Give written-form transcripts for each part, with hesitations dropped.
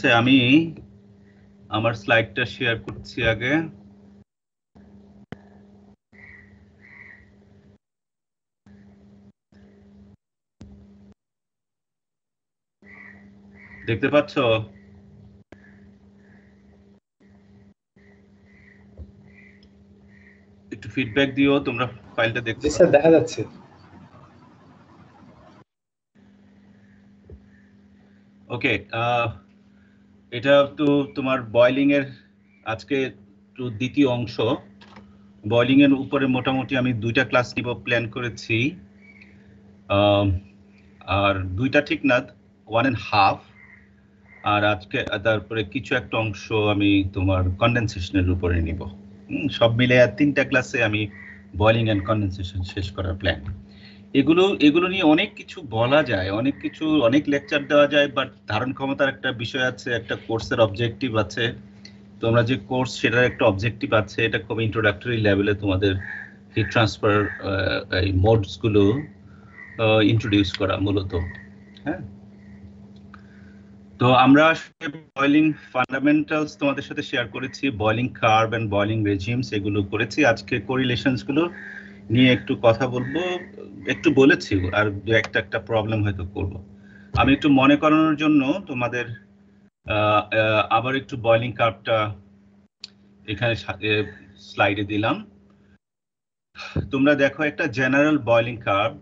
আছে আমি আমার স্লাইডটা শেয়ার করছি আগে। দেখতে পাচ্ছ? একটু ফিডব্যাক দিও তোমরা ফাইলটা দেখতে জি স্যার, দেখা যাচ্ছে। ওকে, এটা তো তোমার বয়লিং এর আজকে দ্বিতীয় অংশ। বয়লিং এর উপরে মোটামুটি আমি 2টা ক্লাস নিব প্ল্যান করেছি, আর 2টা ঠিক না, 1.5, আর আজকে তারপরে কিছু একটা অংশ আমি তোমার কনডেনসেশনের উপরে নিব। সব মিলে 3টা ক্লাসে আমি বয়লিং এন্ড কনডেনসেশন শেষ করার প্ল্যান। এগুলো নিয়ে অনেক কিছু বলা যায়, অনেক কিছু, অনেক লেকচার দেওয়া যায়, বাট ধারণ ক্ষমতার একটা বিষয় আছে, একটা কোর্সের অবজেক্টিভ আছে। তোমরা যে কোর্স সেটার একটা অবজেক্টিভ আছে, এটা খুব ইন্ট্রোডাক্টরি লেভেলে তোমাদের হিট ট্রান্সফার এই মোডস গুলো ইন্ট্রোডিউস করা মূলত। হ্যাঁ, তো আমরা বয়লিং ফান্ডামেন্টালস তোমাদের সাথে শেয়ার করেছি, boiling curve and boiling regimes এগুলো করেছি। আজকে কোরিলেশনস গুলো নিয়ে একটু কথা বলবো, একটু বলেছি, আর একটা প্রবলেম হয়তো করব। আমি একটু মনে করানোর জন্য তোমাদের আবার একটু বয়লিং কার্ভটা এখানে স্লাইডে দিলাম। তোমরা দেখো একটা জেনারেল বয়লিং কার্ভ।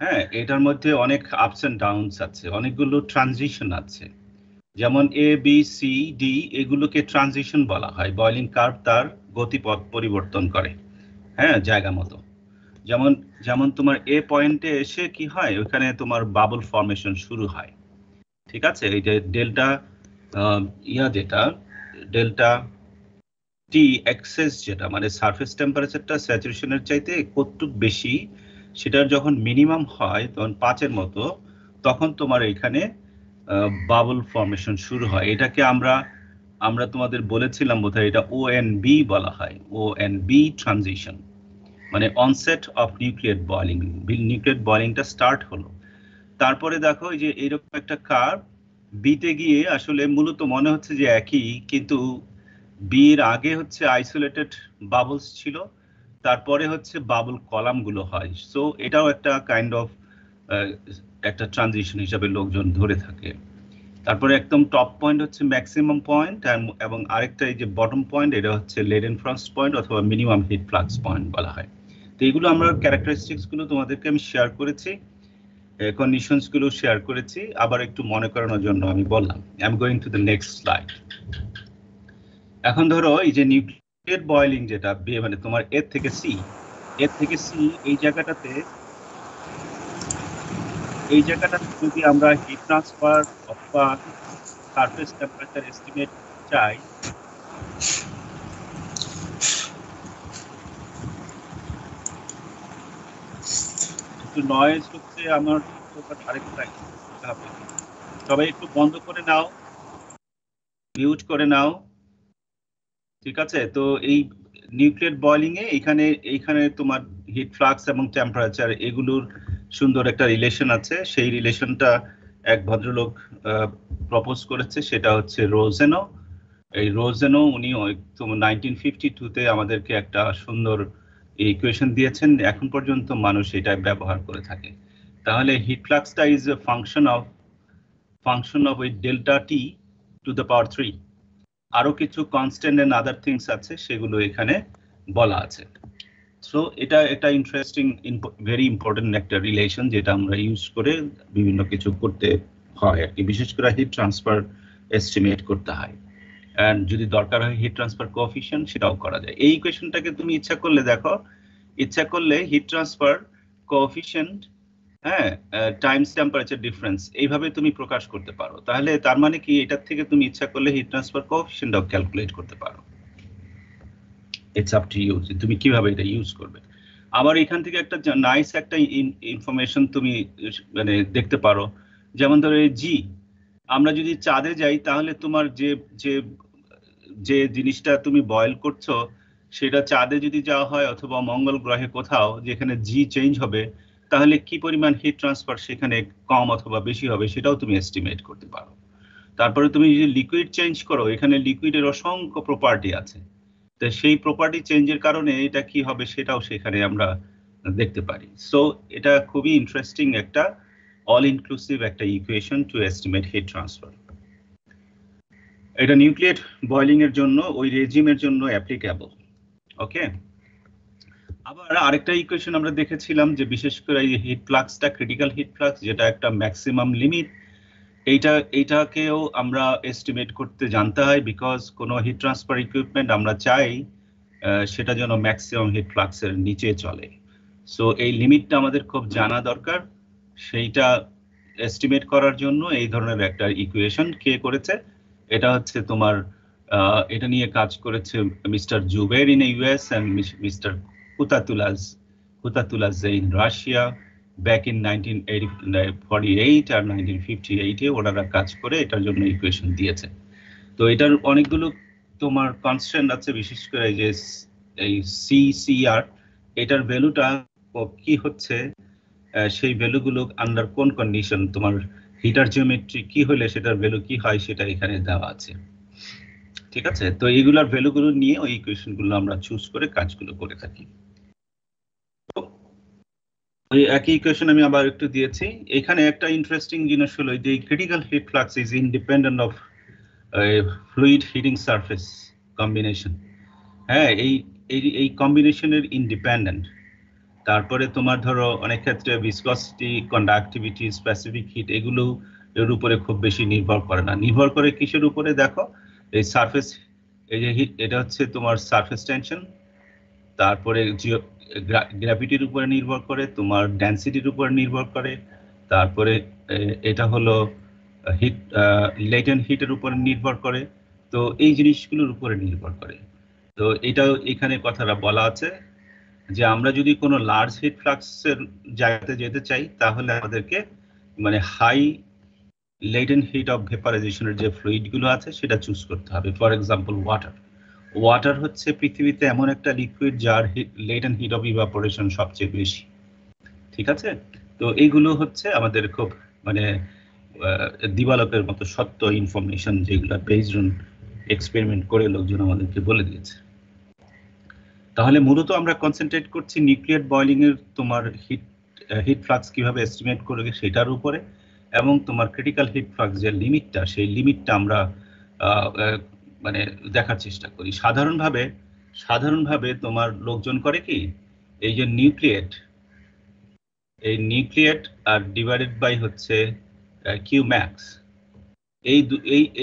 হ্যাঁ, এটার মধ্যে অনেক আপস এন্ড ডাউনস আছে, অনেকগুলো ট্রানজিশন আছে। যেমন এ বি সি ডি এগুলোকে ট্রানজিশন বলা হয়। বয়লিং কার্ভ তার গতিপথ পরিবর্তন করে, হ্যাঁ, জায়গা মতো। যেমন যেমন তোমার এ পয়েন্টে এসে কি হয়, ওখানে তোমার বাবল ফর্মেশন শুরু হয়। ঠিক আছে, এই যে ডেল্টা যেটা ডেল্টা টি এক্সেস, যেটা মানে সারফেস টেম্পারেচারটা স্যাচুরেশনের চাইতে কতটুক বেশি, সেটার যখন মিনিমাম হয় তখন 5-এর মতো, তখন তোমার এখানে বাবল ফর্মেশন শুরু হয়। এটাকে আমরা তোমাদের বলেছিলাম বোধহয়, এটা ONB বলা হয়, ONB ট্রানজিশন, মানে onset of nucleate boiling. Nucleate বয়লিংটা স্টার্ট হলো, তারপরে দেখো যে এইরকম একটা কার্ভ বিতে গিয়ে আসলে মূলত মনে হচ্ছে যে একই, কিন্তু বির আগে হচ্ছে আইসোলেটেড বাবলস ছিল, তারপরে হচ্ছে বাবল কলাম গুলো হয়। সো এটাও একটা কাইন্ড অফ একটা ট্রানজিশন হিসাবে লোকজন ধরে থাকে। তারপরে একদম টপ পয়েন্ট হচ্ছে ম্যাক্সিমাম পয়েন্ট, এবং আরেকটা এই যে বটম পয়েন্ট, এটা হচ্ছে লেডেন ফ্রস্ট পয়েন্ট অথবা মিনিমাম হিট ফ্লাক্স পয়েন্ট বলা হয়। তো এইগুলো আমরা ক্যারেক্টারিস্টিক্স গুলো তোমাদেরকে আমি শেয়ার করেছি, কন্ডিশনস গুলো শেয়ার করেছি, আবার একটু মনে করানোর জন্য আমি বললাম। I am going to the next slide. এখন ধরো এই যে নিউক্লিয়েট বয়লিং, যেটা মানে তোমার এ থেকে সি, এই জায়গাটাতে যদি আমরা হিট ট্রান্সফার অথবা সারফেস টেম্পারেচার এস্টিমেট চাই, একটু নয়েজ হচ্ছে আমার, আরেকটা হবে। সবাই একটু বন্ধ করে নাও, মিউট করে নাও। ঠিক আছে, তো এই নিউক্লিয়েট বয়লিং এ এইখানে তোমার হিট ফ্লাক্স এবং টেম্পারেচার এগুলোর সুন্দর একটা রিলেশন আছে। সেই রিলেশনটা এক ভদ্রলোক প্রপোজ করেছে, সেটা হচ্ছে রোজেনো। এই রোজেনো উনি 1952-তে আমাদেরকে একটা সুন্দর ইকুয়েশন দিয়েছেন, এখন পর্যন্ত মানুষ এটা ব্যবহার করে থাকে। তাহলে হিট ফ্লাক্সটা ইজ এ ফাংশন অফ ওই delta T to the power 3। আরো কিছু কনস্ট্যান্ট এন্ড আদার থিংস আছে, সেগুলো এখানে বলা আছে। সো এটা একটা ইন্টারেস্টিং, ভেরি ইম্পর্টেন্ট একটা রিলেশন, যেটা আমরা ইউজ করে বিভিন্ন কিছু করতে হয় আর কি, বিশেষ করে হিট ট্রান্সফার এস্টিমেট করতে হয়। এন্ড যদি দরকার হয় হিট ট্রান্সফার কোএফিশিয়েন্ট, সেটাও করা যায়। এই ইকুয়েশনটাকে তুমি ইচ্ছা করলে হিট ট্রান্সফার কোএফিশিয়েন্ট, হ্যাঁ, টাইমস টেম্পারেচার ডিফারেন্স, এইভাবে তুমি প্রকাশ করতে পারো। তাহলে তার মানে কি, এটার থেকে তুমি ইচ্ছা করলে হিট ট্রান্সফার কোএফিশিয়েন্টও ক্যালকুলেট করতে পারো। ইটস আপ টু ইউ তুমি কিভাবে এটা ইউজ করবে। আবার এখান থেকে একটা নাইস একটা ইনফরমেশন তুমি মানে দেখতে পারো। যেমন ধরো এই জি, আমরা যদি চাঁদে যাই, তাহলে তোমার যে যে যে জিনিসটা তুমি বয়েল করছো, সেটা চাঁদে যদি যাওয়া হয় অথবা মঙ্গল গ্রহে কোথাও, যেখানে জি চেঞ্জ হবে, তাহলে কি পরিমাণ হিট ট্রান্সফার সেখানে কম অথবা বেশি হবে, সেটাও তুমি এস্টিমেট করতে পারো। তারপরে তুমি যদি লিকুইড চেঞ্জ করো, এখানে লিকুইডের অসংখ্য প্রপার্টি আছে, তো সেই প্রপার্টি চেঞ্জের কারণে এটা কি হবে সেটাও সেখানে আমরা দেখতে পারি। সো এটা খুবই ইন্টারেস্টিং একটা অল ইনক্লুসিভ একটা equation to estimate heat transfer. এটা নিউক্লিয়েট বয়লিং এর জন্য ওই রেজিমের জন্য অ্যাপ্লিকেবল। ওকে, আবার আরেকটা ইকুয়েশন আমরা দেখেছিলাম যে বিশেষ করে এই হিট ফ্লাক্সটা, ক্রিটিক্যাল হিট ফ্লাক্স, যেটা একটা ম্যাক্সিমাম লিমিট, এইটাকেও আমরা এস্টিমেট করতে জানতে হয়, বিকজ কোনো হিট ট্রান্সফার ইকুইপমেন্ট আমরা চাই সেটা যেন ম্যাক্সিমাম হিট ফ্লাক্সের নিচে চলে। সো এই লিমিটটা আমাদের খুব জানা দরকার। সেইটা এস্টিমেট করার জন্য এই ধরনের একটা ইকুয়েশন কে করেছে, এটা হচ্ছে তোমার এটা নিয়ে কাজ করেছে mister Zuber in US and mister Kutateladze in Russia back in 1948 আর 1958-এ ওনারা কাজ করে এটার জন্য ইকুয়েশন দিয়েছে। তো এটার অনেকগুলো তোমার কনস্ট্যান্ট আছে, বিশেষ করে যে এই সিসিআর, এটার ভ্যালুটা কি হচ্ছে, সেই ভ্যালুগুলো আন্ডার কোন কন্ডিশন, তোমার হিটার জিওমেট্রি কি হলে সেটার ভ্যালু কি হয় সেটা এখানে দেওয়া আছে। ঠিক আছে, তো এইগুলার ভ্যালুগুলো নিয়ে ওই ইকুয়েশনগুলো আমরা চুজ করে কাজগুলো করে থাকি। ওই একই ইকুয়েশন আমি আবার একটু দিয়েছি। এখানে একটা ইন্টারেস্টিং জিনিস হলো যে critical heat flux is independent of fluid heating surface combination. হ্যাঁ, এই কম্বিনেশনের ইন্ডিপেন্ডেন্ট। তারপরে তোমার ধরো অনেক ক্ষেত্রে ভিসকসিটি, কন্ডাক্টিভিটি, স্পেসিফিক হিট, এগুলো এর উপরে খুব বেশি নির্ভর করে না। নির্ভর করে কিসের উপরে দেখো, এই সারফেস, এই যে হিট, এটা হচ্ছে তোমার সারফেস টেনশন, তারপরে গ্র্যাভিটির উপরে নির্ভর করে, তোমার ডেনসিটির উপরে নির্ভর করে, তারপরে এটা হলো হিট, লেটেন্ট হিটের উপরে নির্ভর করে। তো এই জিনিসগুলোর উপরে নির্ভর করে। তো এটাও এখানে কথাটা বলা আছে যে আমরা যদি কোনো লার্জ হিট ফ্লাক্সের জায়গাতে যেতে চাই, তাহলে আমাদেরকে মানে হাই লেটেন্ট হিট অফ ভেপারাইজেশনের যে ফ্লুইডগুলো আছে সেটা চুজ করতে হবে। ফর এক্সাম্পল ওয়াটার হচ্ছে পৃথিবীতে এমন একটা লিকুইড যার লেটেন্ট হিট অফ ইভাপোরেশন সবচেয়ে বেশি। ঠিক আছে, তো এইগুলো হচ্ছে আমাদের খুব মানে দিবালকের মতো সত্য ইনফরমেশন, যেগুলো বেসড অন এক্সপেরিমেন্ট করে লোকজন আমাদেরকে বলে দিয়েছে। তাহলে মূলত আমরা কনসেন্ট্রেট করছি নিউক্লিয়েট বয়লিং এর তোমার হিট ফ্লাক্স কিভাবে এস্টিমেট করবে সেটার উপরে, এবং তোমার ক্রিটিক্যাল হিট ফ্লাক্স যে লিমিটটা, সেই লিমিটটা আমরা মানে দেখার চেষ্টা করি। সাধারণভাবে তোমার লোকজন করে কি, এই যে নিউক্লিয়েট আর ডিভাইডেড বাই হচ্ছে কিউ ম্যাক্স,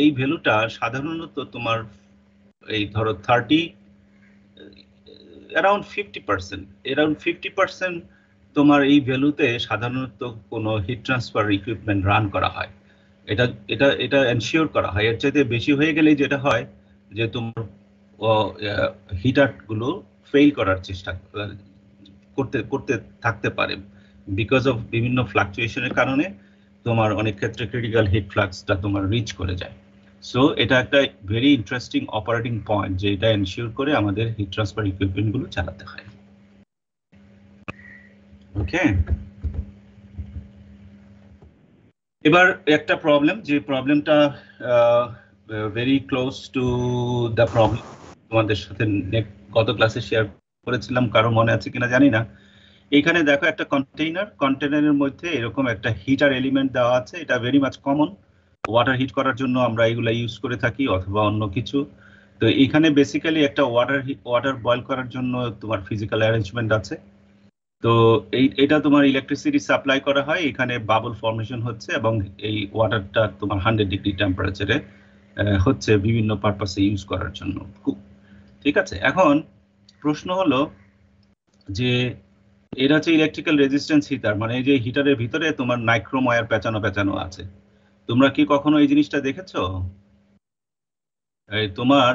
এই ভ্যালুটা সাধারণত তোমার এই ধরো 50% তোমার এই ভ্যালুতে সাধারণত কোনো হিট ট্রান্সফার ইকুইপমেন্ট রান করা হয়। এটা এনশিওর করা হয়। এর চাইতে বেশি হয়ে গেলে যেটা হয় যে তোমার হিটারগুলো ফেল করার চেষ্টা করতে থাকতে পারে, বিকজ অফ বিভিন্ন ফ্লাকচুয়েশনের কারণে তোমার অনেক ক্ষেত্রে ক্রিটিক্যাল হিট ফ্লাক্সটা তোমার রিচ করে যায়। সো এটা একটা ভেরি ইন্টারেস্টিং অপারেটিং পয়েন্ট, যে এটা এনশিওর করে আমাদের হিট ট্রান্সফার ইকুইপমেন্টগুলো চালাতে হয়। ওকে, এবার একটা প্রবলেম, যে প্রবলেমটা very close to the problem তোমাদের সাথে গত ক্লাসে শেয়ার করেছিলাম, কারো মনে আছে কিনা জানি না। এখানে দেখো একটা কন্টেনারের মধ্যে এরকম একটা হিটার এলিমেন্ট দেওয়া আছে। এটা very much common, water heat করার জন্য আমরা এগুলা ইউজ করে থাকি অথবা অন্য কিছু। তো এখানে বেসিক্যালি একটা ওয়াটার বয়েল করার জন্য তোমার ফিজিক্যাল অ্যারেঞ্জমেন্ট আছে। তো এটা তোমার ইলেকট্রিসিটি সাপ্লাই করা হয়, এখানে বাবল ফর্মেশন হচ্ছে, এবং এই ওয়াটারটা তোমার 100 ডিগ্রি টেম্পারেচারে হচ্ছে বিভিন্ন পারপাসে ইউজ করার জন্য। ঠিক আছে, এখন প্রশ্ন হলো যে এটা হচ্ছে ইলেকট্রিক্যাল রেজিস্ট্যান্স হিটার, মানে এই যে হিটারের ভিতরে তোমার নাইক্রোম ওয়্যার পেঁচানো আছে। তোমরা কি কখনো এই জিনিসটা দেখেছো? তোমার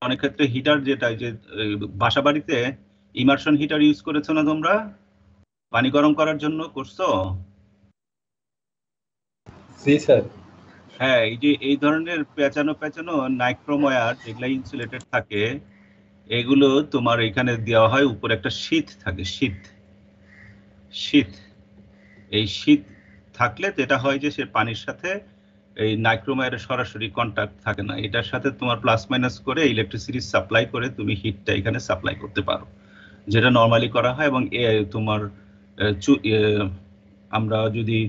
অনেক ক্ষেত্রে হিটার, যেটা যে বাসা বাড়িতে ইমার্শন হিটার ইউজ করেছো না তোমরা, পানি গরম করার জন্য করছো? জি স্যার। হ্যাঁ, এই যে এই ধরনের পেঁচানো নাইক্রোম ওয়্যার যেগুলা ইনসুলেটেড থাকে, এগুলো তোমার এখানে দেওয়া হয়, উপরে একটা শীত থাকে, শীত এই শীত থাকলে যেটা হয় যে সে পানির সাথে এই নাইক্রোমায়ের সরাসরি কন্ট্যাক্ট থাকে না, এটার সাথে তোমার প্লাস মাইনাস করে ইলেকট্রিসিটি সাপ্লাই করে তুমি হিটটা এখানে সাপ্লাই করতে পারো, যেটা নর্মালি করা হয়। এবং তোমার আমরা যদি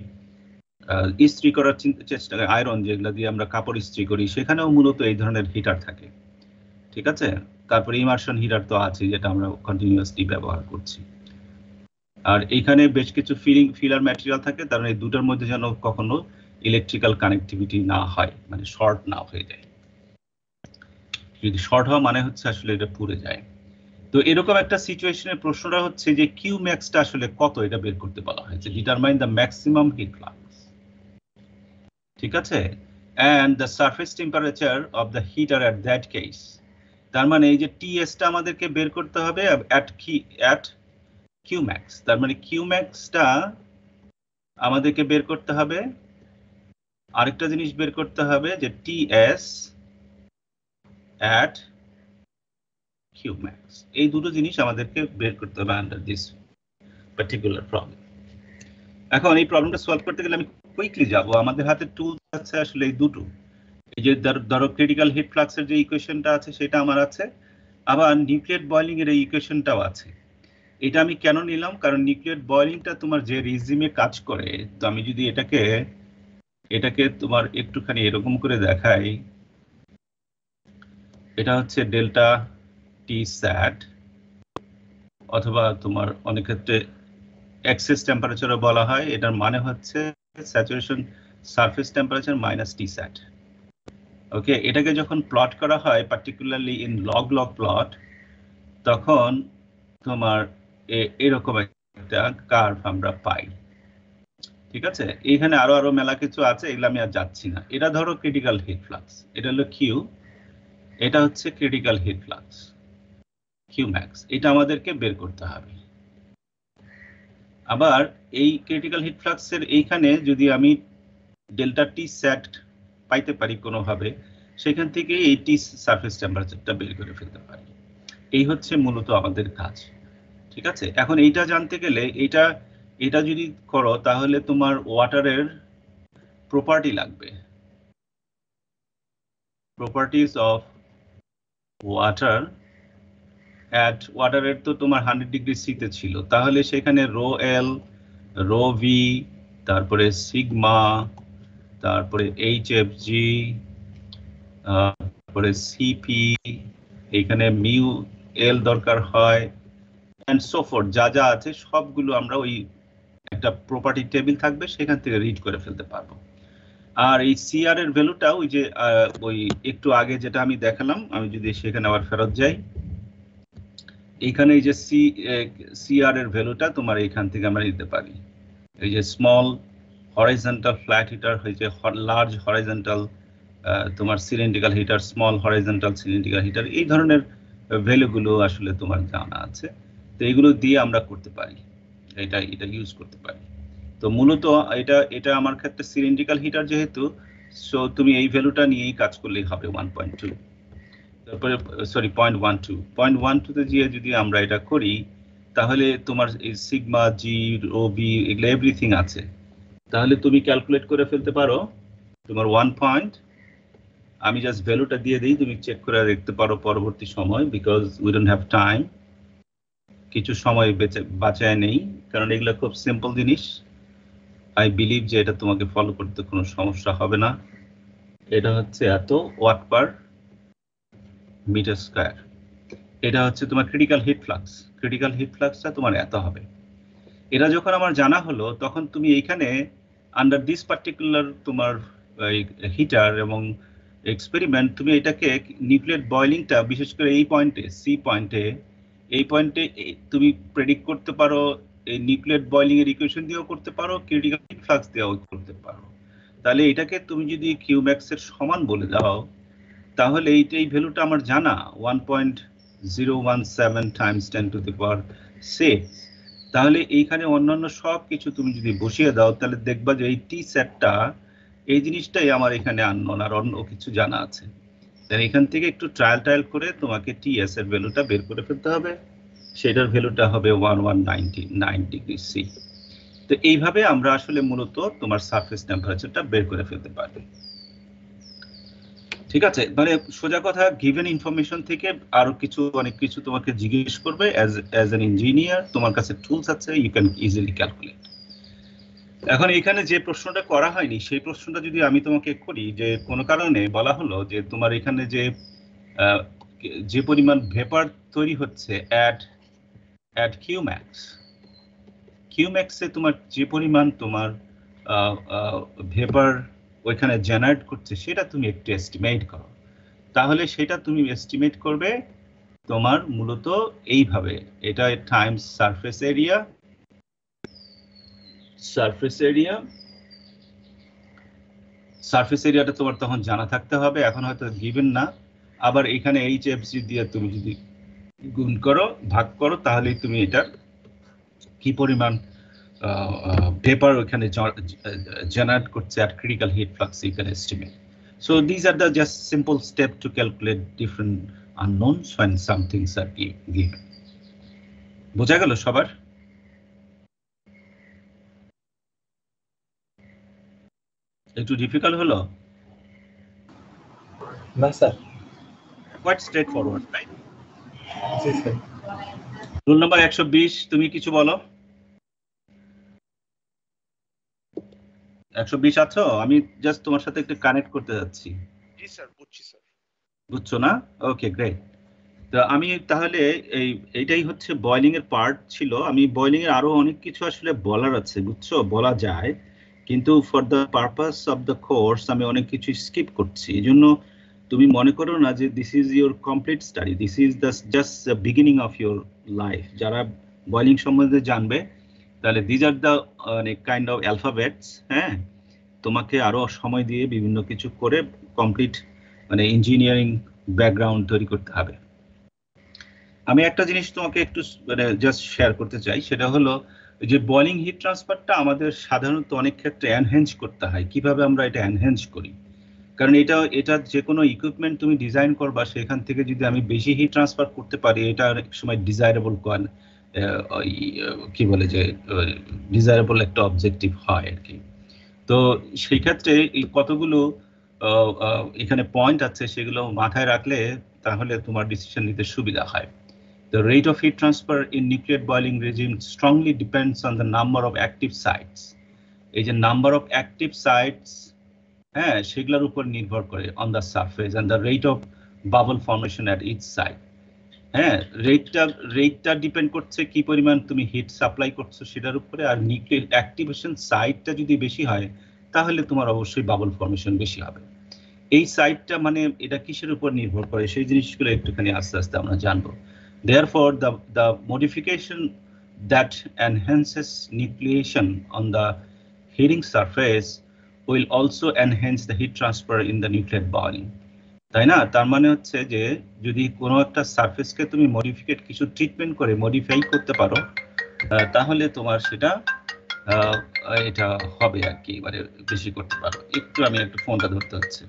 ইস্ত্রি করার চেষ্টা করি, আয়রন যেগুলো দিয়ে আমরা কাপড় ইস্ত্রি করি, সেখানেও মূলত এই ধরনের হিটার থাকে, ঠিক আছে। তারপরে ইমার্শন হিটার তো আছে, যেটা আমরা কন্টিনিউয়াসলি ব্যবহার করছি। আর এইখানে বেশ কিছু ফিলার ম্যাটেরিয়াল থাকে, কারণ এই দুটোর মধ্যে যেন কখনো ইলেকট্রিক্যাল কানেক্টিভিটি না হয়, মানে শর্ট না হয়ে যায়। যদি শর্ট হওয়া মানে হচ্ছে আসলে এটা পুড়ে যায়। তো এরকম একটা সিচুয়েশনের প্রশ্নটা হচ্ছে যে কিউ ম্যাক্সটা আসলে কত, এটা বের করতে বলা হয়েছে। Determine the maximum heat flux, ঠিক আছে, and the surface temperature of the heater at that case. তার মানে এই যে টিএসটা আমাদেরকে বের করতে হবে অ্যাট কিউ ম্যাক্স। তার মানে কিউ ম্যাক্সটা আমাদেরকে বের করতে হবে। আরেকটা জিনিস বের করতে হবে যে টিএস অ্যাট কিউ ম্যাক্স। এই দুটো জিনিস আমাদেরকে বের করতে হবে আন্ডার দিস পার্টিকুলার প্রবলেম। এখন এই প্রবলেমটা সলভ করতে গেলে আমি কুইকলি যাব। আমাদের হাতে টুল আছে আসলে এই দুটো। এই যে ধরো ক্রিটিক্যাল হিট ফ্লাক্সের যে ইকুয়েশনটা আছে সেটা আমার আছে, আবার নিউক্লিয়েট বয়লিং এর এই ইকুয়েশনটাও আছে। এটা আমি কেন নিলাম, কারণ নিউক্লিয়েট বয়লিংটা তোমার যে রিজিমে কাজ করে, তো আমি যদি এটাকে তোমার একটুখানি এরকম করে দেখাই, এটা হচ্ছে ডেল্টা টি স্যাট, অথবা তোমার অনেক ক্ষেত্রে এক্সেস টেম্পারেচারও বলা হয়। এটার মানে হচ্ছে স্যাচুরেশন সারফেস টেম্পারেচার মাইনাস টি স্যাট। ওকে, এটাকে যখন প্লট করা হয় পার্টিকুলারলি ইন লগ প্লট, তখন তোমার এরকম একটা কার্ভ আমরা পাই, ঠিক আছে। এইখানে আরো মেলা কিছু আছে, এগুলো আমি আর যাচ্ছি না। এটা ধরো ক্রিটিক্যাল হিট ফ্লাক্স, এটা হলো কিউ, এটা হচ্ছে critical heat flux Q max, এটা আমাদেরকে বের করতে হবে। আবার এই ক্রিটিক্যাল হিট ফ্লাক্সের এইখানে যদি আমি ডেল্টা টি স্যাট পাইতে পারি কোনোভাবে, সেখান থেকে এই টি সারফেস টেম্পারেচারটা বের করে ফেলতে পারি। এই হচ্ছে মূলত আমাদের কাজ, ঠিক আছে। এখন এইটা জানতে গেলে এটা যদি করো, তাহলে তোমার ওয়াটারের প্রপার্টি লাগবে, প্রপার্টিজ অফ ওয়াটার অ্যাট ওয়াটারের তো তোমার 100 ডিগ্রি সিতে ছিল, তাহলে সেখানে রো এল, রো ভি, তারপরে সিগমা, তারপরে এইচএফজি, তারপরে সিপি, এখানে মিউ এল দরকার হয়, এন্ড সো ফোর্থ, যা যা আছে সবগুলো আমরা ওই একটা প্রপার্টি টেবিল থাকবে, সেখান থেকে রিড করে ফেলতে পারবো। আর এই সিআর এর ভ্যালুটা ওই যে ওই একটু আগে যেটা আমি দেখালাম, আমি যদি সেখানে আবার ফেরত যাই, এইখানে এই যে সিআর এর ভ্যালুটা তোমার এইখান থেকে আমরা নিতে পারি। এই যে স্মল হরাইজন্টাল ফ্ল্যাট হিটার হয়েছে, লার্জ হরাইজন্টাল তোমার cylindrical heater, small horizontal cylindrical heater, এই ধরনের ভ্যালুগুলো আসলে তোমার জানা আছে। তো এইগুলো দিয়ে আমরা করতে পারি, এটা ইউজ করতে পারি। তো মূলত এটা আমার ক্ষেত্রে সিলিন্ড্রিক্যাল হিটার যেহেতু, সো তুমি এই ভ্যালুটা নিয়েই কাজ করলেই হবে 1.2, তারপরে সরি 0.12 তে গিয়ে যদি আমরা এটা করি, তাহলে তোমার এই সিগমা জি ও বি এগুলো এভরিথিং আছে, তাহলে তুমি ক্যালকুলেট করে ফেলতে পারো তোমার 1 পয়েন্ট। আমি জাস্ট ভ্যালুটা দিয়ে দিই, তুমি চেক করে দেখতে পারো পরবর্তী সময়, because we don't have time, কিছু সময় বাঁচায় নেই, কারণ এগুলো খুব সিম্পল জিনিস। আই বিলিভ যে এটা তোমাকে ফলো করতে কোনো সমস্যা হবে না। এটা হচ্ছে এত ওয়াট পার মিটার স্কয়ার, এটা হচ্ছে তোমার critical heat flux. Critical heat ফ্লাক্সটা তোমার এত হবে। এটা যখন আমার জানা হলো, তখন তুমি এইখানে আন্ডার দিস পার্টিকুলার তোমার হিটার এবং এক্সপেরিমেন্ট, তুমি এটাকে নিউক্লিয়েট বয়লিংটা বিশেষ করে এই পয়েন্টে সি পয়েন্টে, এই পয়েন্টে তুমি প্রেডিক্ট করতে পারো, এই নিউক্লিয়েট বয়লিং এর ইকুয়েশন দিয়েও করতে পারো, ক্রিটিক্যাল হিট ফ্লাক্স দিয়েও করতে পারো। তাহলে এটাকে তুমি যদি কিউ ম্যাক্স এর সমান বলে দাও, তাহলে এই ভ্যালুটা আমার জানা 1.017 টাইমস 10⁶, তাহলে এইখানে অন্যান্য সব কিছু তুমি যদি বসিয়ে দাও, তাহলে দেখবা যে এই টি সেটটা, এই জিনিসটাই আমার এখানে আননোন, আর অন্য কিছু জানা আছে। তাহলে এখান থেকে একটু ট্রায়াল করে তোমাকে টিএস এর ভ্যালুটা বের করে ফেলতে হবে, সেটার ভ্যালুটা হবে 1199 ডিগ্রি সি। তো এইভাবে আমরা আসলে মূলত তোমার সারফেস টেম্পারেচারটা বের করে ফেলতে পারবে। ঠিক আছে, মানে সোজা কথা গিভেন ইনফরমেশন থেকে আরো কিছু অনেক কিছু তোমাকে জিজ্ঞেস করবে অ্যাজ অ্যান ইঞ্জিনিয়ার, তোমার কাছে টুলস আছে, ইউ ক্যান ইজিলি ক্যালকুলেট। এখন এখানে যে প্রশ্নটা করা হয়নি সেই প্রশ্নটা যদি আমি তোমাকে করি, যে কোনো কারণে বলা হলো যে তোমার এখানে যে পরিমাণ ভেপার তৈরি হচ্ছে অ্যাট কিউম্যাক্সে তোমার যে পরিমাণ তোমার ভেপার ওইখানে জেনারেট করছে সেটা তুমি একটু এস্টিমেট করো। তাহলে সেটা তুমি এস্টিমেট করবে তোমার মূলত এইভাবে, এটা টাইমস সারফেস এরিয়াটা তোমার তখন জানা থাকতে হবে, এখন হয়তো গিভেন না। আবার এখানে এইচএফসি দিয়ে তুমি যদি গুণ করো, ভাগ করো, তাহলেই তুমি এটার কি পরিমাণ ভেপার ওখানে জেনারেট করছে at critical heat flux you can estimate. So these are the just simple step to calculate different unknowns when some things are given. বোঝা গেল সবার? একটু ডিফিকাল্ট হলো? না স্যার, quite straightforward, right? জি স্যার। রুল নাম্বার 120, তুমি কিছু বলো। 120 আছো? আমি জাস্ট তোমার সাথে একটু কানেক্ট করতে যাচ্ছি। জি স্যার, বুঝছি স্যার। বুঝছো না? ওকে, গ্রেট। তো আমি তাহলে এইটাই হচ্ছে বয়লিং এর পার্ট ছিল। আমি বয়লিং এর আরো অনেক কিছু আসলে বলার আছে, বুঝছো, বলা যায়, কিন্তু for the purpose of the course আমি অনেক কিছু স্কিপ করছি। এই জন্য তুমি মনে করো না যে this is your complete study, this is the just the beginning of your life. যারা বয়লিং সম্বন্ধে জানবে তাহলে these are the kind of alphabets. হ্যাঁ, তোমাকে আরো সময় দিয়ে বিভিন্ন কিছু করে কমপ্লিট ইঞ্জিনিয়ারিং ব্যাকগ্রাউন্ড তৈরি করতে হবে। আমি একটা জিনিস তোমাকে একটু জাস্ট শেয়ার করতে চাই, সেটা হলো যে বয়লিং হিট ট্রান্সফারটা আমাদের সাধারণত অনেক ক্ষেত্রে এনহ্যান্স করতে হয়। কিভাবে আমরা এটা এনহ্যান্স করি? কারণ এটা যে কোনো ইকুইপমেন্ট তুমি ডিজাইন করবা, সেখান থেকে যদি আমি বেশি হিট ট্রান্সফার করতে পারি, এটা অনেক সময় ডিজায়ারেবল কি বলে যে ডিজায়ারেবল একটা অবজেক্টিভ হয় আর কি। তো সেই ক্ষেত্রে এই কতগুলো এখানে পয়েন্ট আছে, সেগুলো মাথায় রাখলে তাহলে তোমার ডিসিশন নিতে সুবিধা হয়। The rate of heat transfer in nuclear boiling regime strongly depends on the number of active sites. এই যে নাম্বার অফ অ্যাক্টিভ সাইটস, হ্যাঁ, সেগুলোর উপর নির্ভর করে on the surface and the rate of bubble formation at each site. হ্যাঁ, রেটটা depend করছে কি পরিমাণ তুমি হিট সাপ্লাই করছো সেটার উপরে। আর নিউক্লিয়ার অ্যাক্টিভেশন সাইটটা যদি বেশি হয় তাহলে তোমার অবশ্যই বাবল ফর্মেশন বেশি হবে। এই সাইটটা এটা কিসের উপর নির্ভর করে সেই জিনিসগুলো একটুখানি আস্তে আস্তে আমরা জানবো। Therefore, the modification that enhances nucleation on the heating surface will also enhance the heat transfer in the nuclear boiling. তাই না? তার মানে হচ্ছে যে যদি কোনো একটা সারফেসকে তুমি কিছু ট্রিটমেন্ট করে মডিফাই করতে পারো, তাহলে তোমার সেটা এটা হবে আর কি, বেশি করতে পারো। আমি একটু ফোনটা ধরতে হচ্ছে।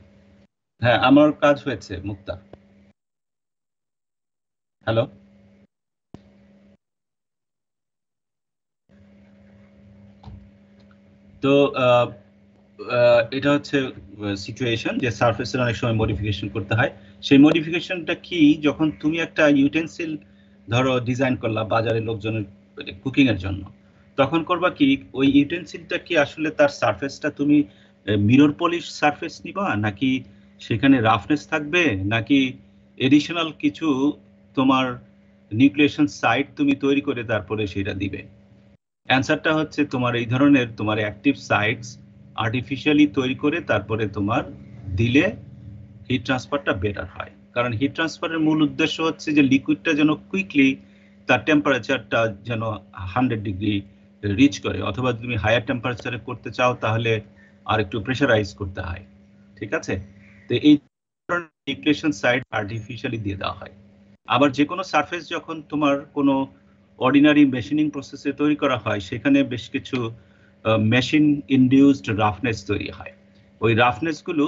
হ্যাঁ, আমার কাজ হয়েছে মুক্তা। হ্যালো, তো এটা হচ্ছে সিচুয়েশন যে সারফেসের অনেক সময় মডিফিকেশন করতে হয়। সেই মডিফিকেশনটা কি, যখন তুমি একটা ইউটেন্সিল ধরো ডিজাইন করলা বাজারে লোকজনের কুকিং এর জন্য, তখন করবা কি, ওই ইউটেন্সিলটা কি আসলে তার সারফেসটা তুমি মিরর পলিশ সারফেস নিবা, নাকি সেখানে রাফনেস থাকবে, নাকি এডিশনাল কিছু তোমার নিউক্লিয়েশন সাইট তুমি তৈরি করে তারপরে সেটা দিবে? অ্যান্সারটা হচ্ছে তোমার এই ধরনের তোমার অ্যাক্টিভ সাইটস আর্টিফিশিয়ালি তৈরি করে তারপরে তোমার দিলে হিট ট্রান্সফারটা বেটার হয়। কারণ হিট ট্রান্সফারের মূল উদ্দেশ্য হচ্ছে যে লিকুইডটা যেন কুইকলি তার টেম্পারেচারটা যেন 100 ডিগ্রি রিচ করে, অথবা তুমি হায়ার টেম্পারেচারে করতে চাও তাহলে আর একটু প্রেশারাইজ করতে হয়। ঠিক আছে? তো এই ধরনের নিউক্লিয়েশন সাইট আর্টিফিশিয়ালি দিয়ে দেওয়া হয়। আবার যে কোনো সারফেস যখন তোমার কোনো অর্ডিনারি মেশিনিং প্রসেসে তৈরি করা হয়, সেখানে বেশ কিছু মেশিন ইনডিউসড রাফনেস তৈরি হয়। ওই রাফনেসগুলো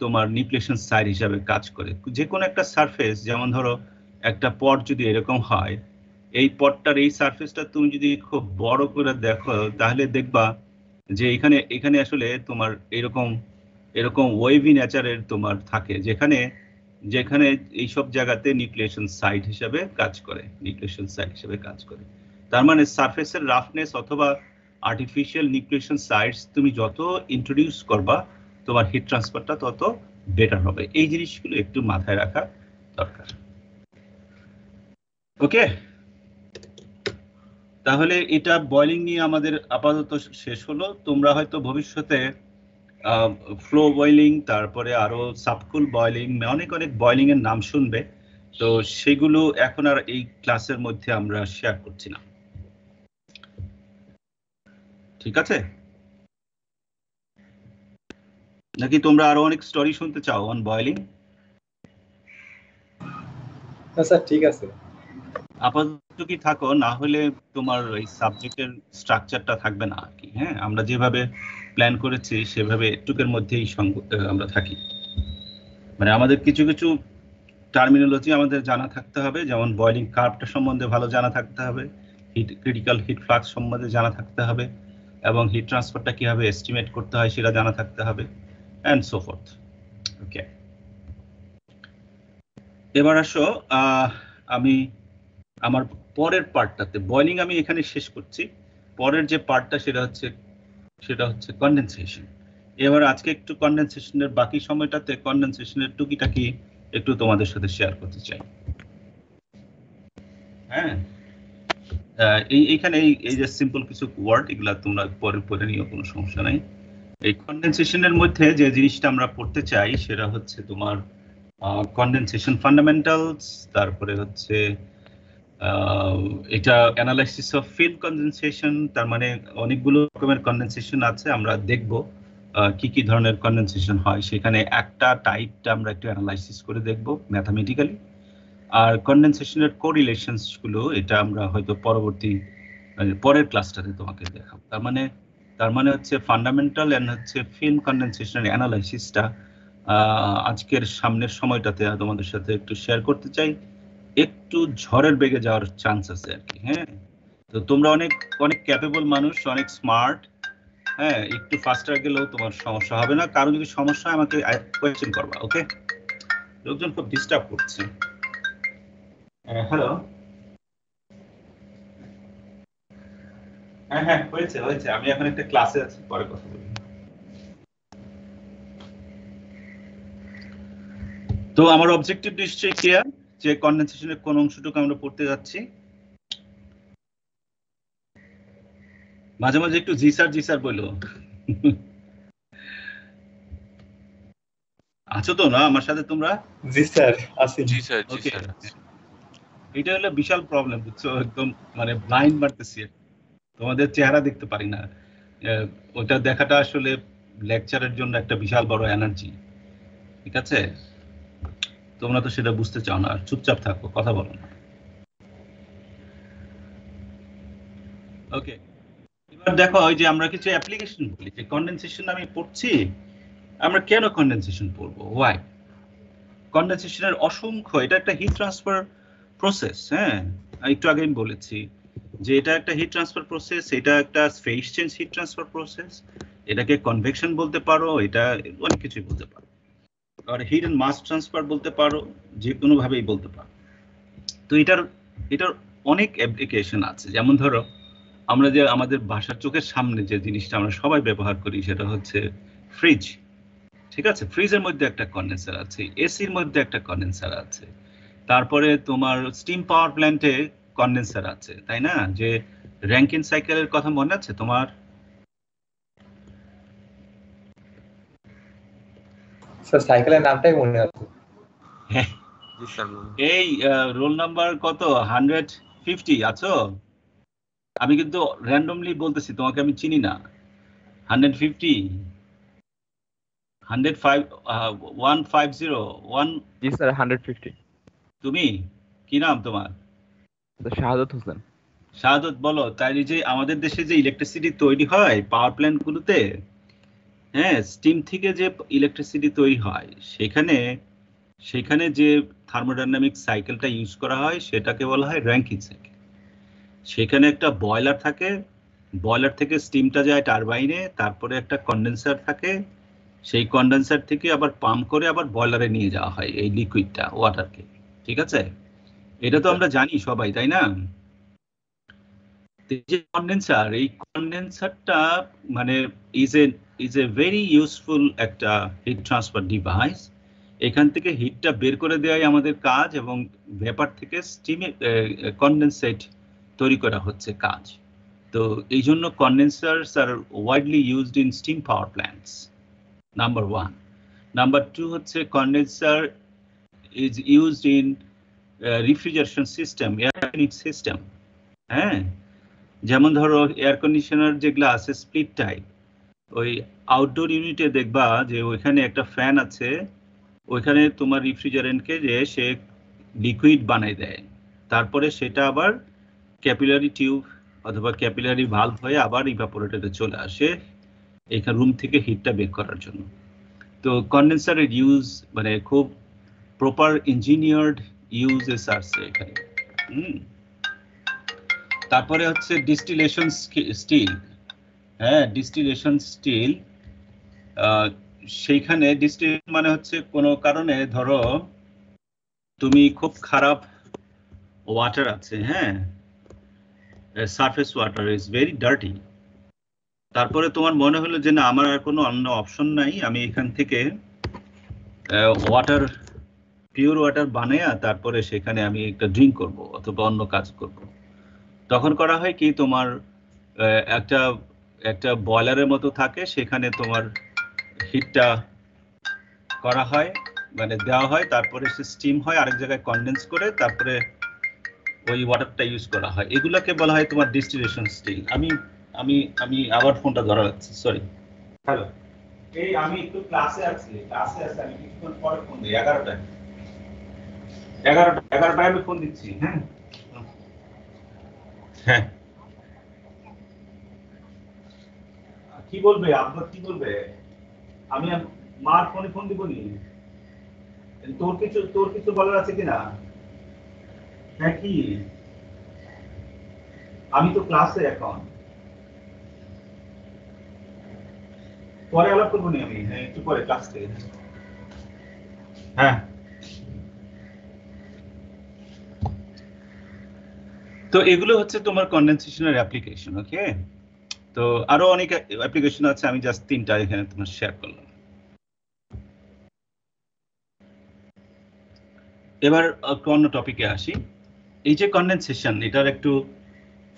তোমার নিউক্লিয়েশন সাইট হিসাবে কাজ করে। যে কোনো একটা সারফেস, যেমন ধরো একটা পট যদি এরকম হয়, এই পটটার এই সারফেসটা তুমি যদি খুব বড় করে দেখো তাহলে দেখবা যে এখানে আসলে তোমার এরকম এরকম ওয়েভি নেচারের তোমার থাকে, যেখানে যেখানে এইসব জায়গাতে নিউক্লিয়েশন সাইট হিসেবে কাজ করে, নিউক্লিয়েশন সাইট হিসেবে কাজ করে। তার মানে সারফেসের রাফনেস অথবা আর্টিফিশিয়াল নিউক্লিয়েশন সাইটস তুমি যত ইন্ট্রোডিউস করবা, তোমার হিট ট্রান্সফারটা তত বেটার হবে। এই জিনিসগুলো একটু মাথায় রাখা দরকার। ওকে, তাহলে এটা বয়লিং নিয়ে আমাদের আপাতত শেষ হলো। তোমরা হয়তো ভবিষ্যতে ফ্লো বয়লিং, তারপরে আরো সাবকুল বয়লিং, অনেক অনেক বয়লিং এর নাম শুনবে। তো সেগুলো এখন আর এই ক্লাসের মধ্যে আমরা শেয়ার করছি না, ঠিক আছে? নাকি তোমরা আরো অনেক স্টোরি শুনতে চাও অন বয়লিং? না স্যার, ঠিক আছে। আপাতত কি থাকো, না হলে তোমার এই সাবজেক্টের স্ট্রাকচারটা থাকবে না আর কি। হ্যাঁ, আমরা যেভাবে প্ল্যান করেছি সেভাবে একটুকের মধ্যেই আমরা থাকি। মানে আমাদের কিছু কিছু টার্মিনোলজি আমাদের জানা থাকতে হবে, যেমন বয়লিং কার্ভটা সম্বন্ধে ভালো জানা থাকতে হবে, ক্রিটিক্যাল হিট ফ্লাক্স সম্বন্ধে জানা থাকতে হবে, এবং হিট ট্রান্সফারটা কিভাবে এস্টিমেট করতে হয় সেটা জানা থাকতে হবে, অ্যান্ড সো ফর্থ। ওকে, এবার আসো, আমি আমার পরের পার্টটাতে, বয়লিং আমি এখানে শেষ করছি। পরের যে পার্টটা সেটা হচ্ছে কনডেনসেশন। এবার আজকে একটু কনডেনসেশনের বাকি সময়টাতে কনডেনসেশনের টুকিটাকি একটু তোমাদের সাথে শেয়ার করতে চাই। হ্যাঁ, এইখানে এই যে সিম্পল কিছু ওয়ার্ড, এগুলা তোমরা পরে নিও, কোনো সমস্যা নাই। এই কনডেনসেশনের মধ্যে যে জিনিসটা আমরা পড়তে চাই সেটা হচ্ছে তোমার কনডেনসেশন ফান্ডামেন্টালস, তারপরে হচ্ছে এটা অ্যানালাইসিস অফ ফিল্ড কনডেনসেশন। তার মানে অনেকগুলো রকমের কনডেনসেশন আছে, আমরা দেখব কি কি ধরনের কনডেনসেশন হয়, সেখানে একটা টাইপটা আমরা একটু অ্যানালাইসিস করে দেখব ম্যাথামেটিক্যালি। আর কনডেনসেশনের কোরিলেশনস গুলো, এটা আমরা হয়তো পরের ক্লাসটাতে তোমাকে দেখাবো। তার মানে হচ্ছে ফান্ডামেন্টাল এন্ড হচ্ছে ফিল্ম কনডেনসেশনের অ্যানালাইসিসটা আজকের সামনের সময়টাতে তোমাদের সাথে একটু শেয়ার করতে চাই। একটু ঝড়ের বেগে যাওয়ার চান্স আছে আর কি। হ্যাঁ, তো তোমরা অনেক অনেক ক্যাপেবল মানুষ, অনেক স্মার্ট। হ্যাঁ, একটু ফাস্টার গেলেও তোমার সমস্যা হবে না। কারো যদি সমস্যা হয় আমাকে কোয়েশ্চেন করবা। ওকে, লোকজন খুব ডিস্টার্ব করছে। হ্যালো, হ্যাঁ হ্যাঁ, হয়েছে হয়েছে, আমি এখন একটা ক্লাসে আছি, পরে কথা বলি। তো আমার অবজেক্টিভ নিশ্চয়ই ক্লিয়ার, যে কনডেনসেশনের কোন অংশটুকু আমরা পড়তে যাচ্ছি। মাঝে মাঝে একটু জি স্যার বলো। আছো তো না আমার সাথে তোমরা? জি স্যার, আছি। জি স্যার, জি ওকে, স্যার। এটা হলো বিশাল প্রবলেম, বুঝছো? একদম মানে ব্লাইন্ড মারতেছি, তোমাদের চেহারা দেখতে পারি না। ওটা দেখাটা আসলে লেকচারের জন্য একটা বিশাল বড় এনার্জি, ঠিক আছে? তোমরা তো সেটা বুঝতে চাও না, চুপচাপ থাকো, কথা বলো না। ওকে, এবার দেখো, ওই যে আমরা কিছু অ্যাপ্লিকেশন বলি, যে কনডেনসেশন আমি পড়ছি, আমরা কেন কনডেনসেশন পড়বো, ওয়াই? কনডেনসেশনের অসংখ্য, এটা একটা হিট ট্রান্সফার প্রসেস। হ্যাঁ, একটু আগে আমি বলেছি যে এটা একটা হিট ট্রান্সফার প্রসেস, এটা একটা phase change heat transfer process, এটাকে কনভেকশন বলতে পারো, এটা অনেক কিছুই বলতে পারো, আর হিট এন্ড মাস ট্রান্সফার বলতে পারো, যে কোনো ভাবেই বলতে পারো। তো এটার অনেক অ্যাপ্লিকেশন আছে। যেমন ধরো, আমরা যে আমাদের বাসার চোখের সামনে যে জিনিসটা আমরা সবাই ব্যবহার করি, সেটা হচ্ছে ফ্রিজ। ঠিক আছে, ফ্রিজের মধ্যে একটা কন্ডেন্সার আছে, এসির মধ্যে একটা কন্ডেন্সার আছে, তারপরে তোমার স্টিম পাওয়ার প্ল্যান্টে কন্ডেন্সার আছে, তাই না? যে র্যাঙ্কিন সাইকেলের কথা মনে আছে তোমার? স্যার, সাইকেলের নামটাই মনে আছে। জি স্যার। এই রোল নাম্বার কত, 150 আছো? আমি কিন্তু র্যান্ডমলি বলতেছি, তোমাকে আমি চিনি না। 150, 105, 150, জি স্যার, 150। তুমি কি নাম তোমার? শাহাদাত হোসেন। শাহাদত, বলো। তাই যে আমাদের দেশে যে ইলেকট্রিসিটি তৈরি হয় পাওয়ার প্ল্যান্ট গুলোতে, হ্যাঁ, স্টিম থেকে যে ইলেকট্রিসিটি তৈরি হয়, সেখানে যে থার্মোডাইনামিক সাইকেলটা ইউজ করা হয় সেটাকে বলা হয় র্যাঙ্কিন সাইকেল। সেখানে একটা বয়লার থাকে, বয়লার থেকে স্টিমটা যায় টারবাইনে, তারপরে একটা কন্ডেন্সার থাকে, সেই কন্ডেন্সার থেকে আবার পাম্প করে আবার বয়লারে নিয়ে যাওয়া হয় এই লিকুইডটা, ওয়াটারকে। ঠিক আছে, এটা তো আমরা জানি সবাই, তাই না? যে কন্ডেন্সার, এই কন্ডেন্সারটা মানে ইজ এ ভেরি ইউজফুল একটা হিট ট্রান্সফার ডিভাইস। এখান থেকে হিটটা বের করে দেওয়াই আমাদের কাজ, এবং ভেপার থেকে স্টিমে কন্ডেন্সেট তৈরি করা হচ্ছে কাজ। তো এই জন্য condensers are widely used in steam power plants, number 1। Number 2 হচ্ছে condenser is used in refrigeration system, air conditioning system. হ্যাঁ, যেমন ধরো এয়ার কন্ডিশনার যেগুলো আছে স্প্লিট টাইপ, ওই আউটডোর ইউনিটে দেখবা যে ওইখানে একটা ফ্যান আছে, ওইখানে তোমার রিফ্রিজারেন্টকে যে সে লিকুইড বানাই দেয়, তারপরে সেটা আবার ক্যাপিলারি টিউব অথবা ক্যাপিলারি ভালভ হয়ে আবার ইভাপোরেটরে চলে আসে এখানে রুম থেকে হিটটা বের করার জন্য। তো কন্ডেন্সারের ইউজ মানে খুব প্রপার ইঞ্জিনিয়ার্ড ইউজেস আছে এখানে। তারপরে হচ্ছে ডিস্টিলেশন স্টিল। হ্যাঁ, ডিস্টিলেশন স্টিল, সেইখানে ডিস্টিলেশন মানে হচ্ছে কোনো কারণে ধরো তুমি খুব খারাপ ওয়াটার আছে, হ্যাঁ, surface water is very dirty, তারপরে তোমার মনে হলো যে না, আমার আর কোনো অন্য অপশন নাই, আমি এখান থেকে ওয়াটার, পিওর ওয়াটার বানায়া তারপরে সেখানে আমি একটা ড্রিঙ্ক করব অথবা অন্য কাজ করব। তখন করা হয় কি, তোমার একটা বয়লারের মতো থাকে, সেখানে তোমার হিটটা করা হয়, মানে দেওয়া হয়, তারপরে সে স্টিম হয়, আরেক জায়গায় কনডেন্স করে তারপরে ওই ওয়াটারটা ইউজ করা হয়। এগুলাকে বলা হয় তোমার ডিস্টিলেশন স্টিল। আমি আমি আমি আবার ফোনটা ধরা যাচ্ছে, সরি। হ্যালো, এই আমি একটু ক্লাসে আছি, আমি কিছুক্ষণ পরে ফোন দিই, 11টায় আমি ফোন দিচ্ছি। হ্যাঁ হ্যাঁ, কি বলবে আপনার, কি বলবে? আমি মার ফোনে ফোন দিব নি? তোর কিছু বলার আছে কিনা? হ্যাঁ, কি? আমি তো ক্লাসে এখন, পরে আলাপ করবো নি আমি, হ্যাঁ একটু পরে ক্লাস থেকে। হ্যাঁ, তো এগুলো হচ্ছে তোমার কন্ডেনসেশনের অ্যাপ্লিকেশন। ওকে, তো আরো অনেক অ্যাপ্লিকেশন আছে, আমি জাস্ট 3টা এখানে তোমার শেয়ার করলাম। এবার একটু অন্য টপিকে আসি। এই যে কন্ডেনসেশন, এটার একটু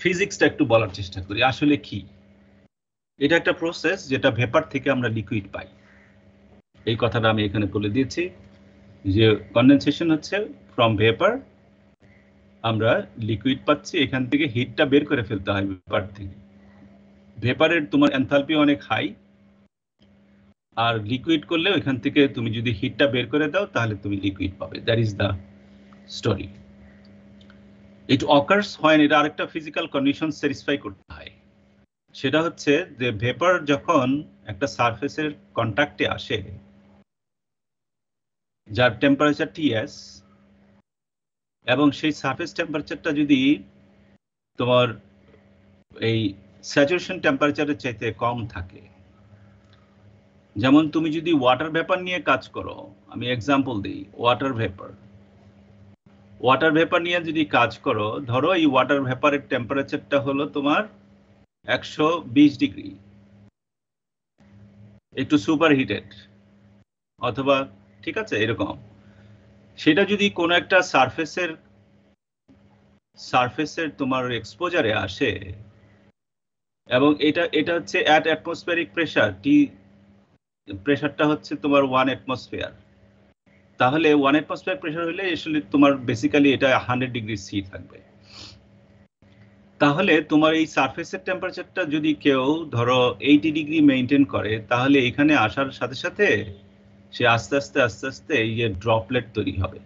ফিজিক্সটা একটু বলার চেষ্টা করি, আসলে কি। এটা একটা প্রসেস যেটা ভেপার থেকে আমরা লিকুইড পাই, এই কথাটা আমি এখানে বলে দিয়েছি যে কন্ডেনসেশন হচ্ছে ফ্রম ভেপার আমরা লিকুইড পাচ্ছি, এখান থেকে হিটটা বের করে ফেলতে হয় ভেপার থেকে। ভেপারের তোমার এনথালপি অনেক হাই, আর লিকুইড করলে এখান থেকে তুমি যদি হিটটা বের করে দাও তাহলে তুমি লিকুইড পাবে। That is the story. It occurs হয়, এটা আরেকটা ফিজিক্যাল কন্ডিশন স্যাটিসফাই করতে হয়। সেটা হচ্ছে যে ভেপার যখন একটা সারফেসের কন্ট্যাক্টে আসে যার টেম্পারেচার Ts, এবং সেই সারফেস টেম্পারেচারটা যদি তোমার এই স্যাচুরেশন টেম্পারেচারের চাইতে কম থাকে, যেমন তুমি যদি ওয়াটার ভেপার নিয়ে কাজ করো, আমি এক্সাম্পল দিই, ওয়াটার ভেপার নিয়ে যদি কাজ করো, ধরো এই ওয়াটার ভেপারের টেম্পারেচারটা হলো তোমার 120 ডিগ্রি, একটু সুপার হিটেড অথবা, ঠিক আছে, এরকম। সেটা যদি কোনো একটা সারফেসের তোমার এক্সপোজারে আসে, এবং এটা হচ্ছে অ্যাট অ্যাটমসফিয়ারিক প্রেসার, প্রেসারটা হচ্ছে তোমার 1 অ্যাটমসফিয়ার, তাহলে 1 অ্যাটমসফিয়ার প্রেসার হলে আসলে তোমার বেসিক্যালি এটা 100 ডিগ্রি সি থাকবে। তাহলে তোমার এই সারফেসের টেম্পারেচারটা যদি কেউ ধরো 80 ডিগ্রি মেইনটেইন করে, তাহলে এখানে আসার সাথে সাথে সে আস্তে আস্তে এই যে ড্রপলেট তৈরি হবে,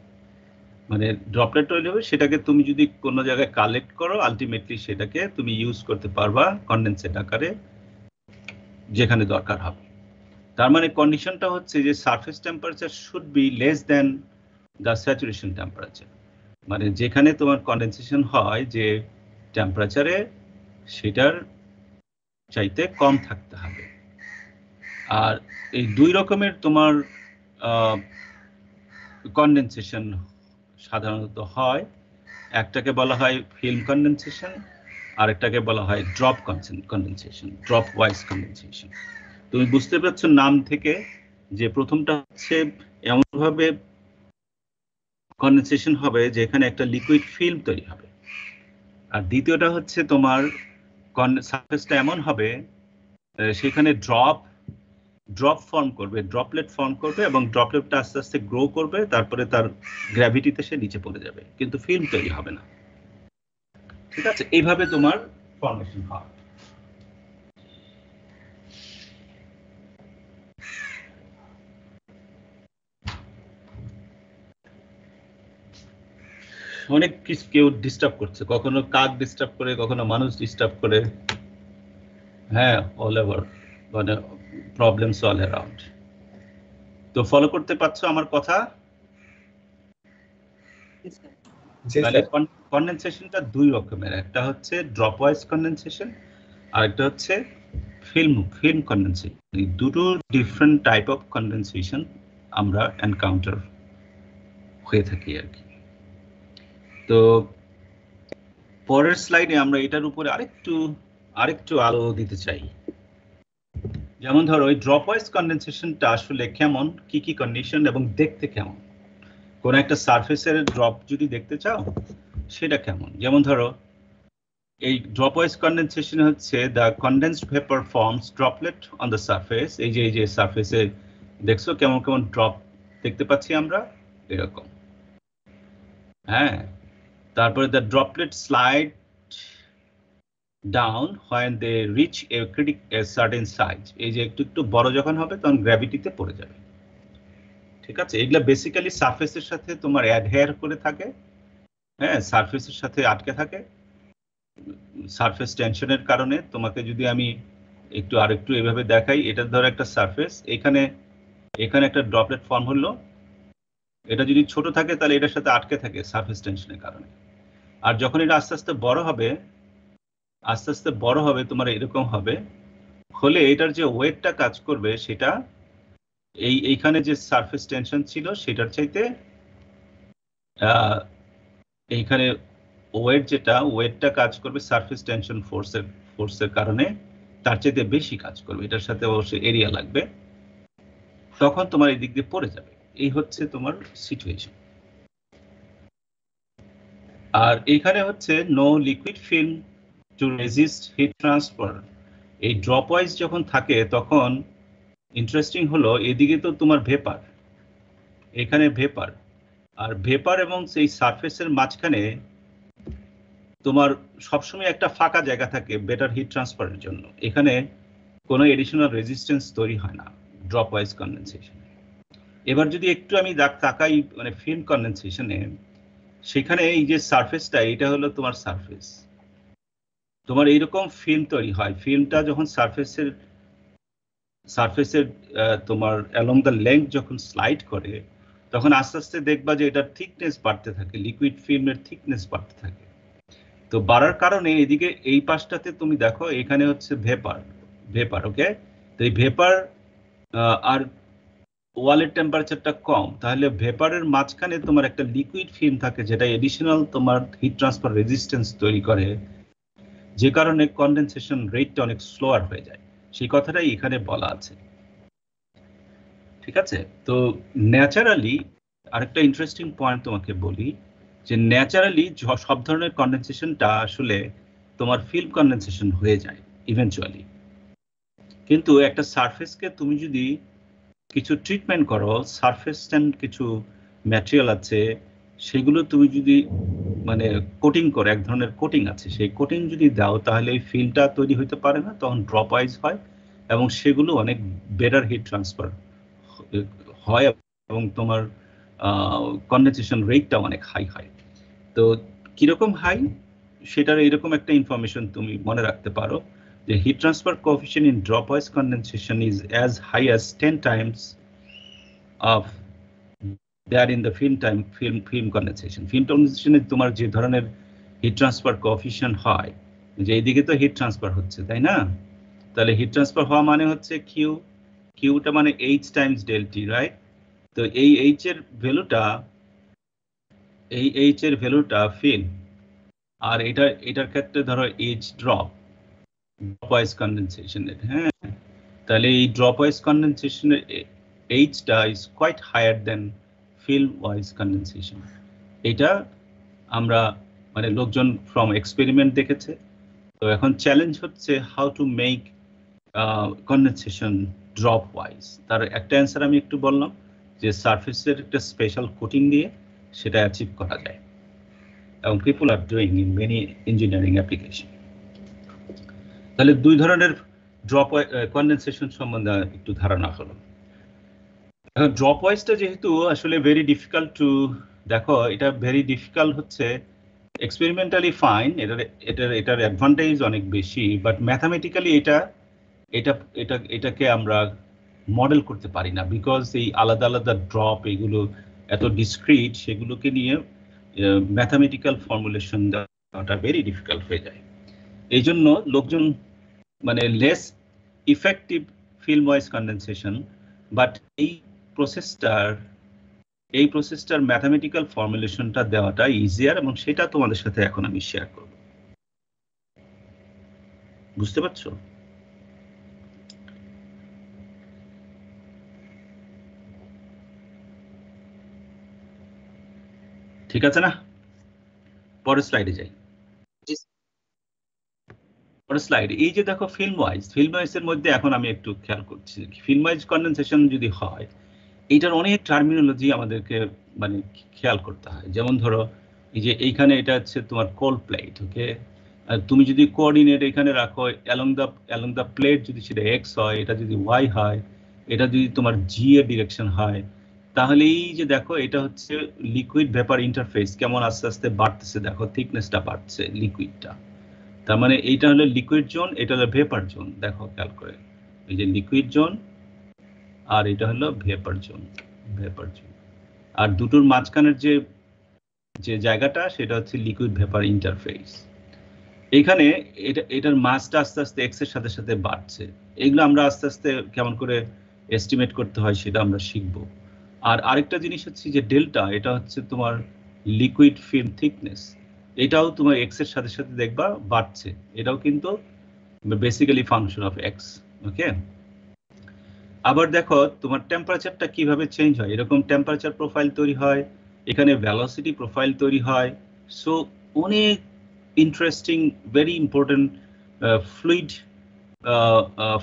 মানে ড্রপলেট তৈরি হবে, সেটাকে তুমি যদি কোনো জায়গায় কালেক্ট করো, আলটিমেটলি সেটাকে তুমি ইউজ করতে পারবা কন্ডেন্সেট আকারে যেখানে দরকার হবে। তার মানে কন্ডিশনটা হচ্ছে যে surface temperature should be less than the saturation temperature, মানে যেখানে তোমার কন্ডেনসেশন হয় যে টেম্পারেচারে, সেটার চাইতে কম থাকতে হবে। আর এই দুই রকমের তোমার কন্ডেনসেশন সাধারণত হয়, একটাকে বলা হয় ফিল্ম কন্ডেনসেশন, আরেকটাকে বলা হয় drop condensation, drop wise condensation. তুমি বুঝতে পারছো নাম থেকে যে প্রথমটা হচ্ছে এমনভাবে কন্ডেনসেশন হবে যে এখানে একটা লিকুইড ফিল্ম তৈরি হবে, আর দ্বিতীয়টা হচ্ছে তোমার সারফেসটা এমন হবে সেখানে ড্রপ ফর্ম করবে, ড্রপলেট ফর্ম করবে, এবং ড্রপলেটটা আস্তে আস্তে গ্রো করবে, তারপরে তার গ্র্যাভিটিতে সে নিচে পড়ে যাবে, কিন্তু ফিল্ম তৈরি হবে না। ঠিক আছে, এইভাবে তোমার ফর্মেশন হয়। অনেক কিছু কেউ ডিস্টার্ব করছে, কখনো কাক ডিস্টার্ব করে, কখনো মানুষ ডিস্টার্ব করে। হ্যাঁ, অল ওভার, মানে প্রবলেমস অল অ্যারাউন্ড। তো ফলো করতে পারছো আমার কথা? জি তাহলে স্যার। কন্ডেনসেশনটা দুই রকমের, একটা হচ্ছে ড্রপ ওয়াইজ কন্ডেনসেশন, আর একটা হচ্ছে ফিল্ম কন্ডেনসেশন। এই দুটো ডিফারেন্ট টাইপ অফ কন্ডেনসেশন আমরা এনকাউন্টার হয়ে থাকি আর কি। তো পরের স্লাইডে আমরা এটার উপরে আরেকটু আলো দিতে চাই। যেমন ধরো ওই ড্রপ ওয়াইজ কন্ডেনসেশনটা আসলে কেমন, কি কি কন্ডিশন এবং দেখতে কেমন। কোন একটা সারফেসের ড্রপ যদি দেখতে চাও সেটা কেমন, যেমন ধরো এই ড্রপ ওয়াইজ কন্ডেনসেশন হচ্ছে the condensed vapour forms droplet on the surface. এই যে সারফেসে দেখছো কেমন কেমন ড্রপ দেখতে পাচ্ছি আমরা, এরকম। হ্যাঁ, তারপরে the droplet slide down when they reach a certain size। এই যে একটু বড় যখন হবে তখন গ্র্যাভিটিতে পড়ে যাবে। ঠিক আছে, এগুলা বেসিক্যালি সারফেসের সাথে তোমার অ্যাডহেয়ার করে থাকে। হ্যাঁ, সারফেসের সাথে আটকে থাকে সারফেস টেনশনের কারণে। তোমাকে যদি আমি আরেকটু এভাবে দেখাই, এটা ধরো একটা সারফেস, এখানে একটা ড্রপলেট ফর্ম হলো, এটা যদি ছোট থাকে তাহলে এটার সাথে আটকে থাকে সারফেস টেনশনের কারণে। আর যখন এটা আস্তে আস্তে বড় হবে তোমার এরকম হবে, হলে এটার যে ওয়েটটা কাজ করবে সেটা এইখানে যে সারফেস টেনশন ছিল সেটার চাইতে এইখানে ওয়েটটা কাজ করবে সারফেস টেনশন ফোর্সের কারণে, তার চাইতে বেশি কাজ করবে। এটার সাথে অবশ্যই এরিয়া লাগবে, তখন তোমার এই দিক দিয়ে পড়ে যাবে। এই হচ্ছে তোমার সিচুয়েশন। আর এইখানে হচ্ছে no liquid film to resist heat transfer. এই ড্রপ ওয়াইজ যখন থাকে তখন ইন্টারেস্টিং হলো এদিকে তো তোমার ভেপার, এখানে ভেপার, আর ভেপার এবং সেই সারফেসের মাঝখানে তোমার সবসময় একটা ফাঁকা জায়গা থাকে বেটার হিট ট্রান্সফারের জন্য। এখানে কোনো এডিশনাল রেজিস্ট্যান্স তৈরি হয় না ড্রপ ওয়াইজ কন্ডেনসেশন। এবার যদি একটু আমি তাকাই মানে ফিল্ম কন্ডেনসেশনে, সেখানে এই যে সারফেসটা, এটা হলো তোমার সারফেস, তোমার এইরকম ফিল্ম তৈরি হয়। ফিল্মটা যখন সারফেসের তোমার অ্যালং দ্য লেন্থ যখন স্লাইড করে, তখন আস্তে আস্তে দেখবা যে এটার থিকনেস বাড়তে থাকে, লিকুইড ফিল্মের থিকনেস বাড়তে থাকে। তো বাড়ার কারণে এদিকে এই পাশটাতে তুমি দেখো এখানে হচ্ছে ভেপার, ওকে। তো এই ভেপার আর ওয়ালের টেম্পারেচারটা কম, তাহলে ভেপারের মাঝখানে তোমার একটা লিকুইড ফিল্ম থাকে যেটা এডিশনাল তোমার হিট ট্রান্সফার রেজিস্ট্যান্স তৈরি করে, যে কারণে কন্ডেনসেশন রেটটা অনেক স্লোয়ার হয়ে যায়। সেই কথাটাই এখানে বলা আছে। ঠিক আছে, তো ন্যাচারালি আরেকটা ইন্টারেস্টিং পয়েন্ট তোমাকে বলি, যে ন্যাচারালি সব ধরনের কন্ডেনসেশনটা আসলে তোমার ফিল্ম কন্ডেনসেশন হয়ে যায় ইভেনচুয়ালি। কিন্তু একটা সারফেসকে তুমি যদি কিছু ট্রিটমেন্ট করো, সারফেস কিছু ম্যাটেরিয়াল আছে সেগুলো তুমি যদি মানে কোটিং করো, এক ধরনের কোটিং আছে, সেই কোটিং যদি দাও তাহলে এই ফিল্মটা তৈরি হতে পারে না, তখন ড্রপ ওয়াইজ হয় এবং সেগুলো অনেক বেটার হিট ট্রান্সফার হয় এবং তোমার কন্ডেনসেশন রেটটা অনেক হাই হয়। তো কিরকম হাই, সেটার এরকম একটা ইনফরমেশন তুমি মনে রাখতে পারো যে heat transfer coefficient in dropwise condensation is as high as 10 times of that in the film condensation. Film condensation এ তোমার যে ধরনের হিট ট্রান্সফার কোএফিশিয়েন্ট হয়, যে এইদিকে তো হিট ট্রান্সফার হচ্ছে তাই না, তাহলে হিট ট্রান্সফার হওয়া মানে হচ্ছে কিউ, কিউটা মানে H times del T, right? তো এই এইচ এর ভ্যালুটা ফিল, আর এটার ক্ষেত্রে ধরো এইচ ড্রপ ওয়াইজ কন্ডেনসেশনের, হ্যাঁ, তাহলে এই ড্রপ ওয়াইজ কন্ডেনসেশনের এইচটা is quite higher than filmwise condensation. এটা আমরা মানে লোকজন ফ্রম এক্সপেরিমেন্ট দেখেছে। তো এখন চ্যালেঞ্জ হচ্ছে how to make condensation drop wise. তার একটা অ্যান্সার আমি একটু বললাম যে সারফেসের একটা স্পেশাল কোটিং দিয়ে সেটা অ্যাচিভ করা যায়, এবং people are doing in many engineering application. তাহলে দুই ধরনের ড্রপ কন্ডেনসেশন সম্বন্ধে একটু ধারণা হলো। এখন ড্রপ ওয়াইজটা যেহেতু আসলে ভেরি ডিফিকাল্ট টু, দেখো এটা ভেরি ডিফিকাল্ট হচ্ছে, এক্সপেরিমেন্টালি ফাইন, এটার অ্যাডভান্টেজ অনেক বেশি, বাট ম্যাথামেটিক্যালি এটাকে আমরা মডেল করতে পারি না, বিকজ এই আলাদা আলাদা ড্রপ এগুলো এত ডিসক্রিট, সেগুলোকে নিয়ে ম্যাথামেটিক্যাল ফর্মুলেশন দেওয়াটা ভেরি ডিফিকাল্ট হয়ে যায়। এই জন্য লোকজন মানে less effective film wise condensation, but এই প্রসেসটার ম্যাথামেটিক্যাল ফর্মুলেশনটা দেওয়াটা ইজিয়ার, এবং সেটা তোমাদের সাথে এখন আমি শেয়ার করব। বুঝতে পারছো? ঠিক আছে না? পরের স্লাইডে যাই। পরের স্লাইড, এই যে দেখো ফিল্ম ওয়াইজের মধ্যে এখন আমি একটু খেয়াল করছি, ফিল্ম ওয়াইজ কন্ডেনসেশন যদি হয়, এইটার অনেক টার্মিনোলজি আমাদেরকে মানে খেয়াল করতে হয়। যেমন ধরো এই যে এইখানে এটা হচ্ছে তোমার কোল্ড প্লেট, ওকে, আর তুমি যদি কোঅর্ডিনেট এখানে রাখো অ্যালং দ্য প্লেট, যদি সেটা এক্স হয়, এটা যদি ওয়াই হয়, এটা যদি তোমার জি এর ডিরেকশন হয়, তাহলে এই যে দেখো এটা হচ্ছে লিকুইড ভেপার ইন্টারফেস, কেমন আস্তে আস্তে বাড়তেছে, দেখো থিকনেসটা বাড়ছে লিকুইডটা। তার মানে এইটা হলো লিকুইড জোন, এটা হলো ভেপার জোন, দেখো খেয়াল করে, এই যে লিকুইড জোন আর এটা হলো ভেপার জোন। আর দুটোর মাঝখানের যে জায়গাটা, সেটা হচ্ছে লিকুইড ভেপার ইন্টারফেস। এখানে এটার মাসটা আস্তে আস্তে এক্স এর সাথে সাথে বাড়ছে। এগুলো আমরা আস্তে আস্তে কেমন করে এস্টিমেট করতে হয় সেটা আমরা শিখবো। আর আরেকটা জিনিস হচ্ছে যে ডেল্টা, এটা হচ্ছে তোমার লিকুইড ফিল্ম থিকনেস, এটাও তোমার এক্স এর সাথে সাথে দেখবা বাড়ছে, এটাও কিন্তু বেসিক্যালি ফাংশন অফ এক্স, ওকে। আবার দেখো তোমার টেম্পারেচারটা কিভাবে চেঞ্জ হয়, এরকম টেম্পারেচার প্রোফাইল তৈরি হয়, এখানে ভেলোসিটি প্রোফাইল তৈরি হয়। সো অনেক interesting, very important fluid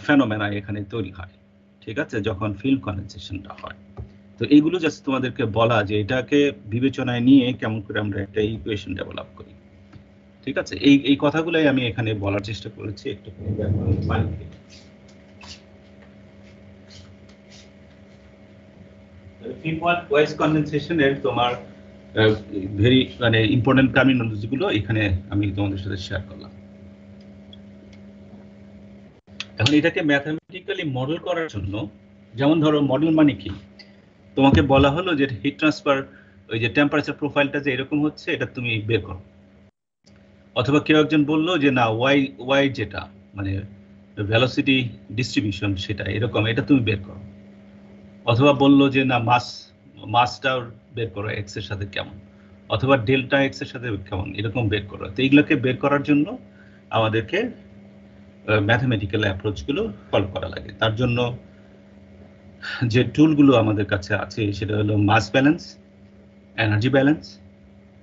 phenomena এখানে তৈরি হয়, ঠিক আছে, যখন ফিল্ম কন্ডেনসেশনটা হয়। তো এইগুলো জাস্ট তোমাদেরকে বলা যে এটাকে বিবেচনায় নিয়ে কেমন করে আমরা একটা ইকুয়েশন ডেভেলপ করি, ঠিক আছে। এই কথাগুলোই আমি এখানে বলার চেষ্টা করেছি একটু। ফিল্ম ওয়াইজ কন্ডেনসেশনের তোমার ভেরি মানে ইম্পর্টেন্ট টার্মিনোলজি গুলো এখানে আমি তোমাদের সাথে শেয়ার করলাম। এখন এটাকে ম্যাথমেটিক্যালি মডেল করার জন্য, যেমন ধরো মডেল মানে কি, তোমাকে বলা হলো যে হিট ট্রান্সফার, ওই যে টেম্পারেচার প্রোফাইলটা যে এরকম হচ্ছে, এটা তুমি বের করো। অথবা কেউ একজন বললো যে না, ওয়াই যেটা মানে ভেলোসিটি ডিস্ট্রিবিউশন, সেটা এরকম, এটা তুমি বের করো। অথবা বললো যে না, মাসটাও বের করো এক্স এর সাথে কেমন, অথবা ডেল্টা এক্স এর সাথে কেমন, এরকম বের করো। তো এইগুলোকে বের করার জন্য আমাদেরকে ম্যাথমেটিক্যাল অ্যাপ্রোচগুলো ফলো করা লাগে। তার জন্য যে টুলগুলো আমাদের কাছে আছে সেটা হলো মাস ব্যালেন্স, এনার্জি ব্যালেন্স,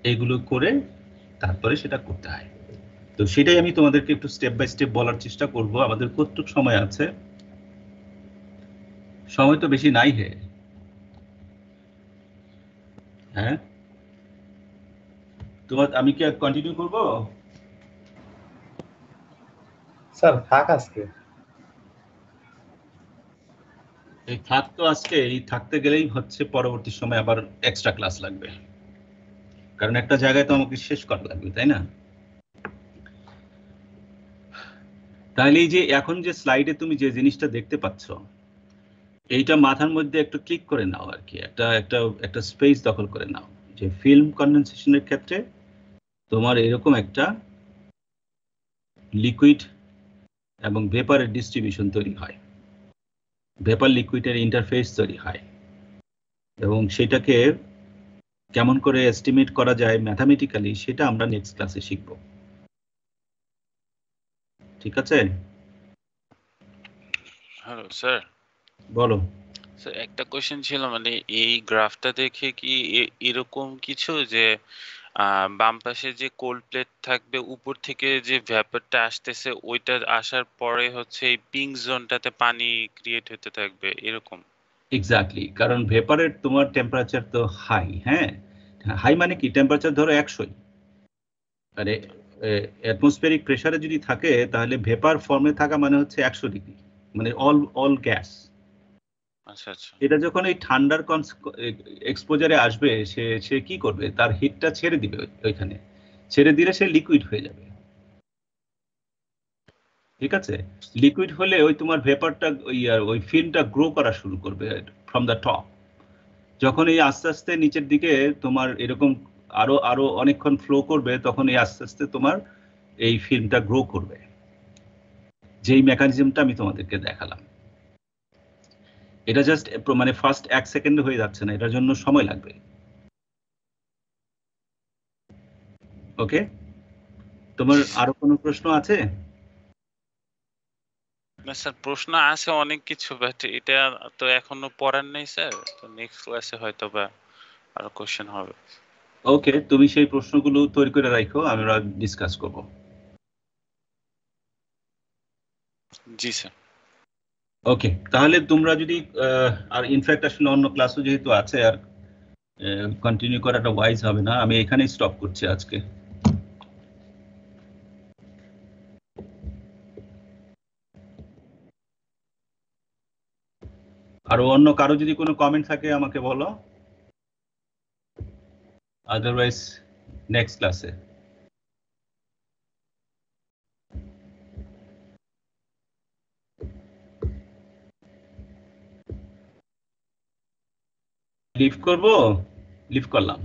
এইগুলো করে তারপরে সেটা করতে হয়। তো সেটাই আমি তোমাদেরকে একটু স্টেপ বাই স্টেপ বলার চেষ্টা করব। আমাদের কতটুক সময় আছে? সময় তো বেশি নাই হে। হ্যাঁ, আমি কি কন্টিনিউ করব? স্যার থাক আজকে। এই থাক তো আজকে, এই থাকতে গেলেই হচ্ছে পরবর্তী সময় আবার এক্সট্রা ক্লাস লাগবে, কারণ একটা জায়গায় তো আমাকে শেষ করা লাগবে, তাই না? তাহলে এই যে এখন যে স্লাইডে তুমি যে জিনিসটা দেখতে পাচ্ছ, এইটা মাথার মধ্যে একটু ক্লিক করে নাও আর কি, একটা স্পেস দখল করে নাও, যে ফিল্ম কন্ডেনসেশনের ক্ষেত্রে তোমার এরকম একটা লিকুইড এবং ভেপারের ডিস্ট্রিবিউশন তৈরি হয়। ভেপার লিকুইডের ইন্টারফেস তৈরি হয় এবং সেটাকে কেমন করে এস্টিমেট করা যায় ম্যাথামেটিক্যালি সেটা আমরা নেক্সট ক্লাসে শিখব। ঠিক আছে, হ্যালো স্যার। বলো। স্যার একটা কোশ্চেন ছিল, মানে এই গ্রাফটা দেখে কি এরকম কিছু যে বাম পাশে যে কোল্ড প্লেট থাকবে, উপর থেকে যে ভ্যাপারটা আসতেছে ওইটা আসার পরে হচ্ছে এই পিঙ্ক জোনটাতে পানি ক্রিয়েট হতে থাকবে এরকম? এক্স্যাক্টলি, কারণ ভেপারের তোমার টেম্পারেচার তো হাই। হ্যাঁ, হাই মানে কি, টেম্পারেচার ধরো 100, মানে অ্যাটমসফিয়ারিক প্রেসারে যদি থাকে তাহলে ভেপার ফর্মে থাকা মানে হচ্ছে 100 ডিগ্রি, মানে অল গ্যাস। আচ্ছা আচ্ছা। এটা যখন এই ঠান্ডার এক্সপোজারে আসবে, সে সে কি করবে, তার হিটটা ছেড়ে দিবে ওইখানে, ছেড়ে দিলে সে লিকুইড হয়ে যাবে। ঠিক আছে, লিকুইড হলে ওই তোমার ভেপারটা ওই ফিল্মটা গ্রো করা শুরু করবে ফ্রম দ্য টপ। যখন এই আস্তে আস্তে নিচের দিকে তোমার এরকম আরো আরো অনেকক্ষণ ফ্লো করবে, তখন এই আস্তে আস্তে তোমার এই ফিল্মটা গ্রো করবে, যেই মেকানিজমটা আমি তোমাদেরকে দেখালাম। এটা জাস্ট মানে ফার্স্ট 1 সেকেন্ডে হয়ে যাচ্ছে না, এটার জন্য সময় লাগবে। ওকে, তোমার আরো কোনো প্রশ্ন আছে? না স্যার, প্রশ্ন আছে অনেক কিছু, বাট এটা তো এখনো পড়ার নেই স্যার, তো নেক্সট ক্লাসে হয়তো বা আরো কোশ্চেন হবে। ওকে, তুমি সেই প্রশ্নগুলো তৈরি করে রাখো, আমরা ডিসকাস করব। জি স্যার। ওকে, তাহলে তোমরা যদি আর ইনফ্যাক্ট আসলে অন্য ক্লাসও যেহেতু আছে, আর কন্টিনিউ করাটা ওয়াইজ হবে না, আমি এখানেই স্টপ করছি আজকে। আরো অন্য কারো যদি কোনো কমেন্ট থাকে আমাকে বলো, আদারওয়াইজ নেক্সট ক্লাসে। লিভ করব, লিভ করলাম।